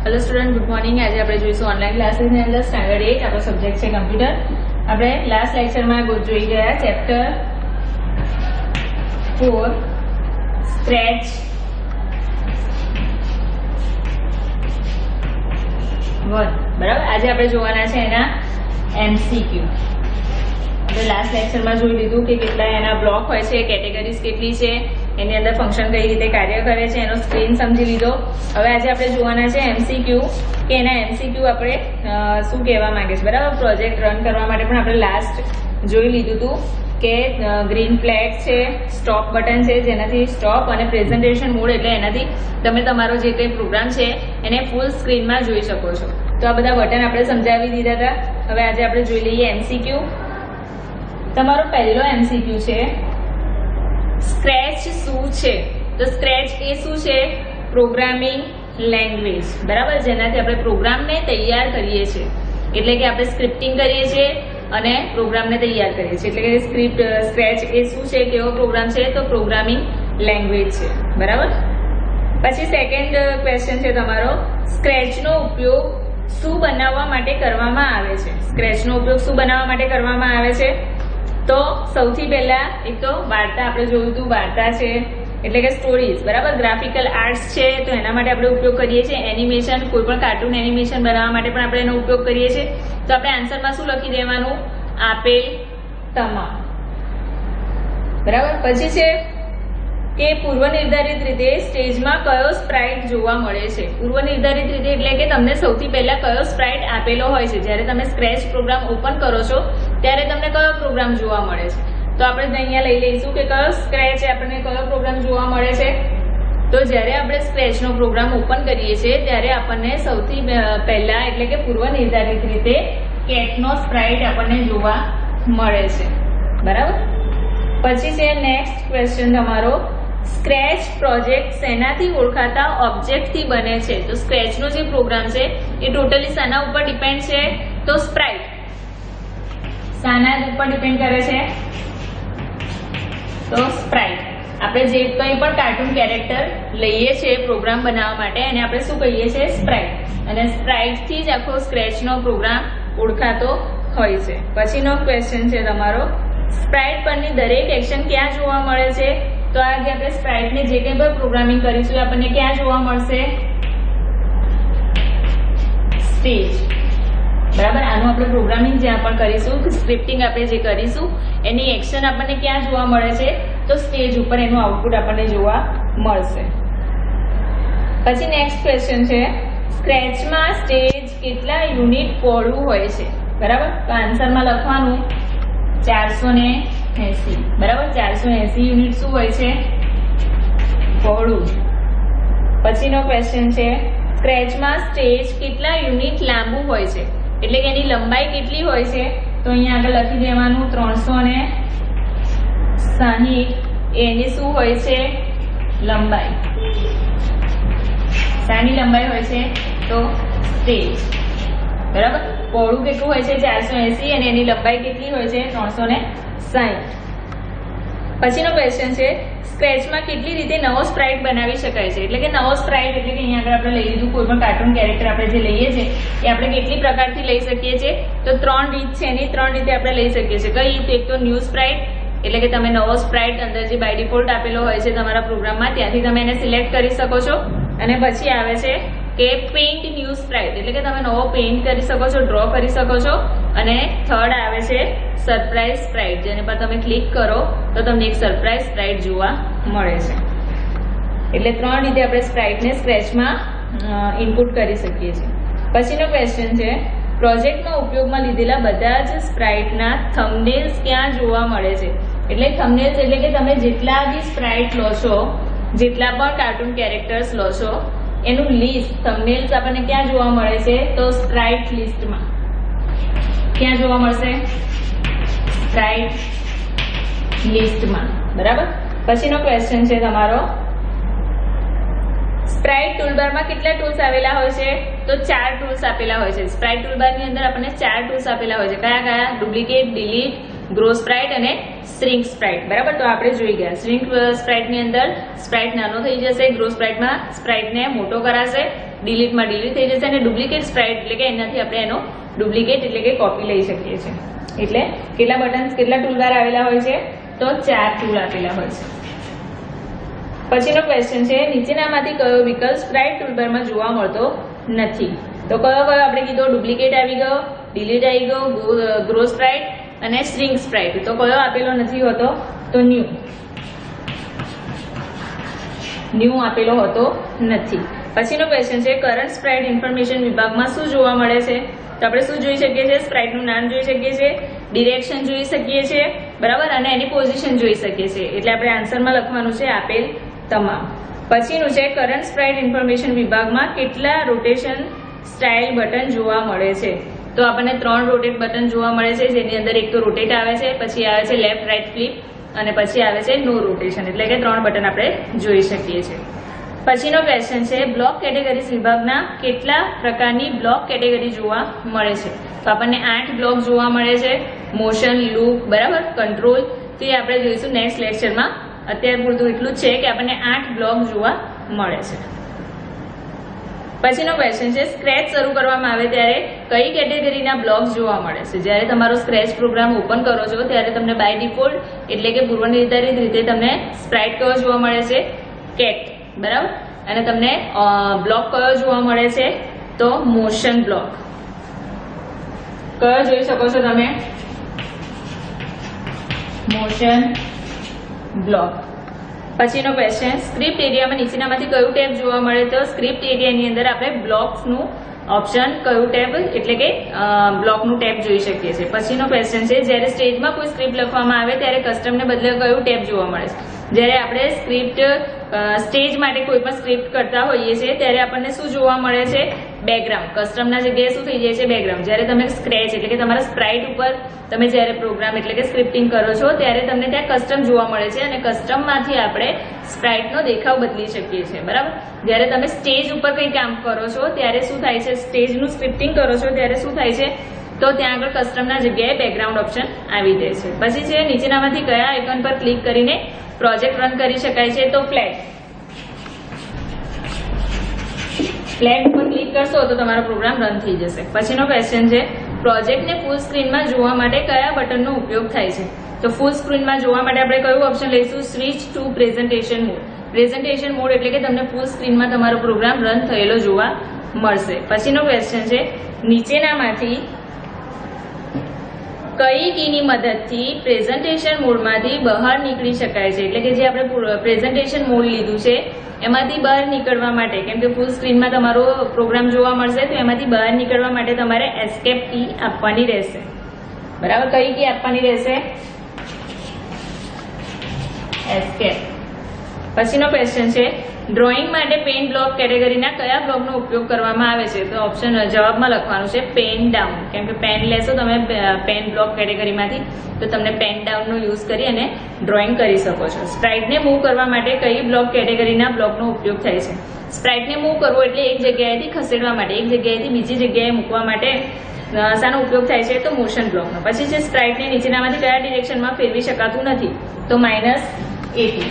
Hello student, good morning. આજે આપણે જોઈશું ઓનલાઈન ક્લાસીસની અંદર સ્ટાન્ડર્ડ 8 આપણો સબ્જેક્ટ છે કમ્પ્યુટર. આપણે લાસ્ટ લેક્ચરમાં જોઈ ગયા ચેપ્ટર 4 સ્ક્રેચ 1. બરાબર. આજે આપણે જોવાના છે એના MCQ. આપણે લાસ્ટ લેક્ચરમાં જોઈ લીધું કે કેટલા એના બ્લોક હોય છે, કેટેગરીઝ કેટલી છે, એની અંદર ફંક્શન કઈ રીતે કાર્ય કરે છે, એનો સ્ક્રીન સમજી લીધો. હવે આજે આપણે જોવાના છે MCQ કે એના MCQ આપણે શું કહેવા માંગે છે. બરાબર. પ્રોજેક્ટ રન કરવા માટે પણ આપણે લાસ્ટ જોઈ લીધું હતું કે ગ્રીન ફ્લેગ છે, સ્ટોપ બટન છે, જેનાથી સ્ટોપ, અને પ્રેઝન્ટેશન મોડ એટલે એનાથી તમે તમારો જે કંઈ પ્રોગ્રામ છે એને ફૂલ સ્ક્રીનમાં જોઈ શકો છો. તો આ બધા બટન આપણે સમજાવી દીધા હતા. હવે આજે આપણે જોઈ લઈએ MCQ. તમારો પહેલો MCQ છે સ્ક્રેચ શું છે. તો સ્ક્રેચ એ શું છે? Programming language. બરાબર. જેનાથી આપણે પ્રોગ્રામને તૈયાર કરીએ છીએ. એટલે કે આપણે સ્ક્રિપ્ટિંગ કરીએ છીએ અને પ્રોગ્રામને તૈયાર કરીએ છીએ. એટલે કે સ્ક્રેચ એ શું છે, કેવો પ્રોગ્રામ છે? તો પ્રોગ્રામિંગ લેંગ્વેજ છે. બરાબર. પછી સેકન્ડ ક્વેશ્ચન છે તમારો, સ્ક્રેચનો ઉપયોગ શું બનાવવા માટે કરવામાં આવે છે. સ્ક્રેચનો ઉપયોગ શું બનાવવા માટે કરવામાં આવે છે? તો સૌથી પહેલા એક તો વાર્તા આપણે જોયું હતું, વાર્તા છે એટલે કે સ્ટોરીઝ. બરાબર. ગ્રાફિકલ આર્ટ્સ છે તો એના માટે આપણે ઉપયોગ કરીએ છીએ. એનિમેશન, કોઈ પણ કાર્ટૂન એનિમેશન બનાવવા માટે પણ આપણે એનો ઉપયોગ કરીએ છીએ. તો આપણે આન્સરમાં શું લખી દેવાનું? આપેલ તમામ. બરાબર. પછી છે કે પૂર્વ નિર્ધારિત રીતે સ્ટેજમાં કયો સ્પ્રાઇટ જોવા મળે છે. પૂર્વ નિર્ધારિત રીતે એટલે કે તમને સૌથી પહેલા કયો સ્પ્રાઇટ આપેલો હોય છે. જ્યારે તમે સ્ક્રેચ પ્રોગ્રામ ઓપન કરો છો ત્યારે તમને કયો પ્રોગ્રામ જોવા મળે છે. તો આપણે અહીંયા લઈ લઈશું કે કયો સ્ક્રેચ આપણને કયો પ્રોગ્રામ જોવા મળે છે. તો જ્યારે આપણે સ્ક્રેચનો પ્રોગ્રામ ઓપન કરીએ છીએ ત્યારે આપણને સૌથી પહેલા એટલે કે પૂર્વ નિર્ધારિત રીતે કેટનો સ્પ્રાઇટ આપણને જોવા મળે છે. બરાબર. પછી છે નેક્સ્ટ ક્વેશ્ચન તમારો, સ્ક્રેચ પ્રોજેક્ટ શેનાથી ઓળખાતા ઓબ્જેક્ટથી બને છે. તો સ્ક્રેચનો જે પ્રોગ્રામ છે એ ટોટલી શાના ઉપર ડિપેન્ડ છે? તો સ્પ્રાઇટ. શાના ઉપર ડિપેન્ડ કરે છે? તો સ્પ્રાઇટ. આપણે જે કંઈ પણ કાર્ટૂન કેરેક્ટર લઈએ છીએ પ્રોગ્રામ બનાવવા માટે એને આપણે શું કહીએ છીએ? સ્પ્રાઇટ. અને સ્પ્રાઇટથી જ આખો સ્ક્રેચનો પ્રોગ્રામ ઓળખાતો હોય છે. પછીનો ક્વેશ્ચન છે તમારો, સ્પ્રાઇટ પરની દરેક એક્શન ક્યાં જોવા મળે છે. તો આ જે આપણે સ્પ્રાઇટને જે કંઈ પણ પ્રોગ્રામિંગ કરીશું એ આપણને ક્યાં જોવા મળશે? સ્ટેજ. બરાબર. આનું આપણે પ્રોગ્રામિંગ જ્યાં પણ કરીશું, સ્ક્રિપ્ટિંગ આપણે જે કરીશું એની એક્શન આપણને ક્યાં જોવા મળે છે? તો સ્ટેજ ઉપર એનું આઉટપુટ આપણને જોવા મળશે. પછી નેક્સ્ટ ક્વેશ્ચન છે, સ્ક્રેચમાં સ્ટેજ કેટલા યુનિટ પહોળું હોય છે. બરાબર. તો આન્સરમાં લખવાનું 480. બરાબર. 480 યુનિટ શું હોય છે? પહોળું. પછીનો ક્વેશ્ચન છે, સ્ક્રેચમાં સ્ટેજ કેટલા યુનિટ લાંબુ હોય છે. એટલે કે એની લંબાઈ કેટલી હોય છે? તો અહીંયા આગળ લખી દેવાનું 360. એની શું હોય છે? લંબાઈ. શાની લંબાઈ હોય છે? તો સ્ટેજ. બરાબર. પહોળું કેટલું હોય છે? 480. અને એની લંબાઈ કેટલી હોય છે? 360. પછીનો ક્વેશ્ચન છે, સ્ક્રેચમાં કેટલી રીતે નવો સ્પ્રાઇટ બનાવી શકાય છે. એટલે કે નવો સ્પ્રાઇટ એટલે કે અહીંયા આગળ આપણે લઈ લીધું કોઈ પણ કાર્ટૂન કેરેક્ટર આપણે જે લઈએ છીએ એ આપણે કેટલી પ્રકારથી લઈ શકીએ છીએ. તો 3 રીત છે. એની 3 રીતે આપણે લઈ શકીએ છીએ. કઈ રીતે? એક તો ન્યૂ સ્પ્રાઇટ એટલે કે તમે નવો સ્પ્રાઇટ અંદર જે બાય ડિફોલ્ટ આપેલો હોય છે તમારા પ્રોગ્રામમાં ત્યાંથી તમે એને સિલેક્ટ કરી શકો છો. અને પછી આવે છે કે પેઇન્ટ ન્યૂ સ્પ્રાઇટ એટલે કે તમે નવો પેઇન્ટ કરી શકો છો, ડ્રો કરી શકો છો. અને થર્ડ આવે છે સરપ્રાઇઝ સ્પ્રાઇટ, જેને પર તમે ક્લિક કરો તો તમને એક સરપ્રાઇઝ સ્પ્રાઇટ જોવા મળે છે. એટલે 3 રીતે આપણે સ્પ્રાઇટને સ્ક્રેચમાં ઇનપુટ કરી શકીએ છીએ. પછીનો ક્વેશ્ચન છે, પ્રોજેક્ટમાં ઉપયોગમાં લીધેલા બધા જ સ્પ્રાઇટના થંબનેલ્સ ક્યાં જોવા મળે છે. એટલે થંબનેલ્સ એટલે કે તમે જેટલા બી સ્પ્રાઇટ લો છો, જેટલા પણ કાર્ટૂન કેરેક્ટર્સ લો છો એનું લિસ્ટ થંબનેલ્સ આપણને ક્યાં જોવા મળે છે? તો સ્પ્રાઇટ લિસ્ટમાં. ક્યાં જોવા મળશે? સ્પ્રાઇટ લિસ્ટમાં. બરાબર. પછીનો ક્વેશ્ચન છે તમારો, સ્પ્રાઇટ ટૂલબારમાં કેટલા ટૂલ્સ આવેલા હોય છે. તો 4 ટૂલ્સ આપેલા હોય છે. સ્પ્રાઇટ ટૂલબારની અંદર આપણને 4 ટૂલ્સ આપેલા હોય છે. કયા કયા? ડુપ્લિકેટ, ડિલીટ, ગ્રો સ્પ્રાઇટ અને સ્ટ્રિંગ સ્પ્રાઇટ. બરાબર, તો આપણે જોઈ ગયા સ્ટ્રિંગ સ્પ્રાઇટની અંદર સ્પ્રાઇટ નાનો થઈ જશે, ગ્રો સ્પ્રાઇટમાં સ્પ્રાઇટને મોટો કરાશે, ડિલીટમાં ડિલીટ થઈ જશે, અને ડુપ્લિકેટ સ્પ્રાઇટ એટલે કે એનાથી આપણે એનો ડુપ્લિકેટ એટલે કે કોપી લઈ શકીએ છીએ. એટલે કેટલા બટન, કેટલા ટૂલબાર આવેલા હોય છે? તો 4 ટૂલ આપેલા હોય છે. પછીનો ક્વેશ્ચન છે, નીચેનામાંથી કયો વિકલ્પ સ્પ્રાઇટ ટૂલબારમાં જોવા મળતો નથી? તો કયો કયો આપણે કીધો? ડુપ્લિકેટ આવી ગયો, ડિલીટ આવી ગયો, ગ્રો સ્પ્રાઇટ અને સ્ટ્રિંગ સ્પ્રાઇટ. તો કયો આપેલો નથી હોતો? તો ન્યૂ આપેલો હોતો નથી. પછીનો ક્વેશ્ચન છે, કરંટ સ્પ્રાઇટ ઇન્ફોર્મેશન વિભાગમાં શું જોવા મળે છે? તો આપણે શું જોઈ શકીએ છીએ? સ્પ્રાઇટનું નામ જોઈ શકીએ છીએ, ડિરેક્શન જોઈ શકીએ છીએ, બરાબર, અને એની પોઝિશન જોઈ શકીએ છીએ. એટલે આપણે આન્સરમાં લખવાનું છે આપેલ તમામ. પછીનું છે, કરંટ સ્પ્રાઇટ ઇન્ફોર્મેશન વિભાગમાં કેટલા રોટેશન સ્ટાઇલ બટન જોવા મળે છે? તો આપણને 3 રોટેટ બટન જોવા મળે છે, જેની અંદર એક તો રોટેટ આવે છે, પછી આવે છે લેફ્ટ રાઇટ ફ્લિપ, અને પછી આવે છે નો રોટેશન. એટલે કે 3 બટન આપણે જોઈ શકીએ છીએ. પછીનો ક્વેશ્ચન છે, બ્લોક કેટેગરીઝ વિભાગના કેટલા પ્રકારની બ્લોક કેટેગરી જોવા મળે છે? તો આપણને 8 બ્લોક જોવા મળે છે, મોશન, લૂપ, બરાબર, કંટ્રોલ. તો એ આપણે જોઈશું નેક્સ્ટ લેક્ચરમાં. અત્યારે પૂરતું એટલું જ છે કે આપણને 8 બ્લોક જોવા મળે છે. પછીનો ક્વેશ્ચન છે, સ્ક્રેચ શરૂ કરવામાં આવે ત્યારે કઈ કેટેગરીના બ્લોક્સ જોવા મળે છે? જ્યારે તમારો સ્ક્રેચ પ્રોગ્રામ ઓપન કરો છો ત્યારે તમને બાય ડિફોલ્ટ એટલે કે પૂર્વ નિર્ધારિત રીતે તમને સ્પ્રાઇટ કયો જોવા મળે છે? કેટ, બરાબર, અને તમને બ્લોક કયો જોવા મળે છે? તો મોશન બ્લોક. કયો જોઈ શકો છો તમે? Motion block. પછીનો ક્વેશ્ચન, સ્ક્રિપ્ટ એરિયામાં નીચેનામાંથી કયું ટેબ જોવા મળે? તો સ્ક્રિપ્ટ એરિયાની અંદર આપણે બ્લોક્સનું ઓપ્શન, કયું ટેબ એટલે કે બ્લોકનું ટેબ જોઈ શકીએ છીએ. પછીનો ક્વેશ્ચન છે, જ્યારે સ્ટેજમાં કોઈ સ્ક્રિપ્ટ લખવામાં આવે ત્યારે કસ્ટમને બદલે કયું ટેબ જોવા મળે છે? જ્યારે આપણે સ્ક્રિપ્ટ સ્ટેજ માટે કોઈ પણ સ્ક્રિપ્ટ કરતા હોઈએ છીએ ત્યારે આપણને શું જોવા મળે છે? બેકગ્રાઉન્ડ. કસ્ટમના જગ્યાએ શું થઈ જાય છે? બેકગ્રાઉન્ડ. જ્યારે તમે સ્ક્રેચ એટલે કે તમારા સ્પ્રાઇટ ઉપર તમે જ્યારે પ્રોગ્રામ એટલે કે સ્ક્રિપ્ટિંગ કરો છો ત્યારે તમને ત્યાં કસ્ટમ જોવા મળે છે, અને કસ્ટમમાંથી આપણે સ્પ્રાઇટનો દેખાવ બદલી શકીએ છીએ, બરાબર. જ્યારે તમે સ્ટેજ ઉપર કંઈ કામ કરો છો ત્યારે શું થાય છે? સ્ટેજનું સ્ક્રિપ્ટિંગ કરો છો ત્યારે શું થાય છે? તો ત્યાં આગળ કસ્ટમના જગ્યાએ બેકગ્રાઉન્ડ ઓપ્શન આવી જાય છે. પછી છે, નીચેનામાંથી કયા આઇકન પર ક્લિક કરીને પ્રોજેક્ટ રન કરી શકાય છે? તો ફ્લેગ ઉપર ક્લિક કરશો તો તમારો પ્રોગ્રામ રન થઈ જશે. પછીનો ક્વેશ્ચન છે, પ્રોજેક્ટને ફૂલ સ્ક્રીનમાં જોવા માટે કયા બટનનો ઉપયોગ થાય છે? તો ફૂલ સ્ક્રીનમાં જોવા માટે આપણે કયું ઓપ્શન લઈશું? Switch to presentation mode. Presentation mode એટલે કે તમને ફૂલ સ્ક્રીનમાં તમારો પ્રોગ્રામ રન થયેલો જોવા મળશે. પછીનો ક્વેશ્ચન છે, નીચેનામાંથી કઈ કીની મદદથી પ્રેઝન્ટેશન મોડમાંથી બહાર નીકળી શકાય છે? એટલે કે જે આપણે પ્રેઝન્ટેશન મોડ લીધું છે એમાંથી બહાર નીકળવા માટે, કેમ કે ફૂલ સ્ક્રીનમાં તમારો પ્રોગ્રામ જોવા મળશે, તો એમાંથી બહાર નીકળવા માટે તમારે એસ્કેપ કી આપવાની રહેશે, બરાબર. કઈ કી આપવાની રહેશે? એસ્કેપ. પછીનો ક્વેશ્ચન છે, ડ્રોઈંગ માટે પેન બ્લોક કેટેગરીના કયા બ્લોકનો ઉપયોગ કરવામાં આવે છે? તો ઓપ્શન જવાબમાં લખવાનું છે પેન ડાઉન. કેમ કે પેન લેશો તમે પેન બ્લોક કેટેગરીમાંથી તો તમને પેન ડાઉનનો યુઝ કરી અને ડ્રોઈંગ કરી શકો છો. સ્પ્રાઇટને મૂવ કરવા માટે કઈ બ્લોક કેટેગરીના બ્લોકનો ઉપયોગ થાય છે? સ્પ્રાઇટને મૂવ કરવો એટલે એક જગ્યાએથી ખસેડવા માટે, એક જગ્યાએથી બીજી જગ્યાએ મૂકવા માટે શાનો ઉપયોગ થાય છે? તો મોશન બ્લોકનો. પછી છે, સ્પ્રાઇટને નીચેનામાંથી કયા ડિરેક્શનમાં ફેરવી શકાતું નથી? તો -80,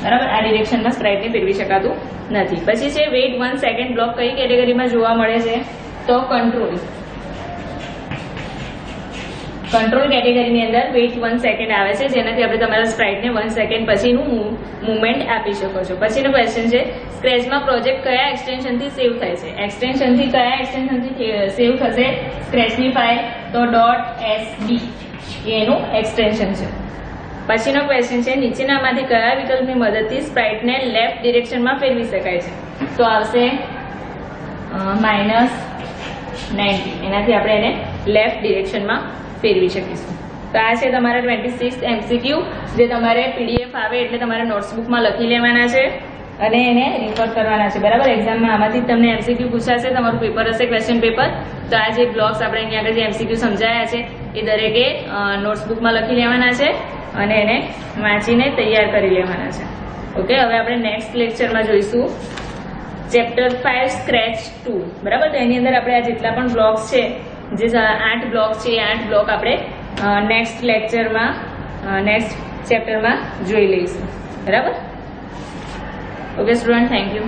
બરાબર. આ ડિરેક્શનમાં સ્પ્રાઇટને ફેરવી શકાતું નથી. પછી છે, વેઇટ 1 સેકન્ડ બ્લોક કઈ કેટેગરીમાં જોવા મળે છે? તો કંટ્રોલ કેટેગરીની અંદર વેઇટ 1 સેકન્ડ આવે છે, જેનાથી આપણે તમારા સ્પ્રાઇટને 1 સેકન્ડ પછીનું મુવમેન્ટ આપી શકો છો. પછીનો ક્વેશ્ચન છે, સ્ક્રેચમાં પ્રોજેક્ટ કયા એક્સટેન્શનથી સેવ થાય છે? કયા એક્સટેન્શનથી સેવ થશે સ્ક્રેચની ફાઇલ? તો .sd એનું એક્સટેન્શન છે. પછીનો ક્વેશ્ચન છે, નીચેનામાંથી કયા વિકલ્પની મદદથી સ્પ્રાઇટને લેફ્ટ ડિરેક્શનમાં ફેરવી શકાય છે? તો આવશે -90. એનાથી આપણે એને લેફ્ટ ડિરેક્શનમાં ફેરવી શકીશું. તો આ છે તમારા 26 MCQ, જે તમારે PDF આવે એટલે તમારે નોટ્સબુકમાં લખી લેવાના છે અને એને રિફર કરવાના છે, બરાબર. એક્ઝામમાં આમાંથી તમને MCQ પૂછાશે, તમારું પેપર હશે ક્વેશ્ચન પેપર. તો આ જે બ્લોક્સ આપણે અહીંયા આગળ જે MCQ સમજાયા છે એ દરેકે નોટ્સબુકમાં લખી લેવાના છે અને એને વાંચીને તૈયાર કરી લેવાના છે. ઓકે, હવે આપણે નેક્સ્ટ લેક્ચરમાં જોઈશું ચેપ્ટર 5 સ્ક્રેચ 2, બરાબર. તો એની અંદર આપણે આ જેટલા પણ બ્લોક્સ છે, જે 8 બ્લોક છે, એ 8 બ્લોક આપણે નેક્સ્ટ લેક્ચરમાં નેક્સ્ટ ચેપ્ટરમાં જોઈ લઈશું. બરાબર? Okay student, thank you.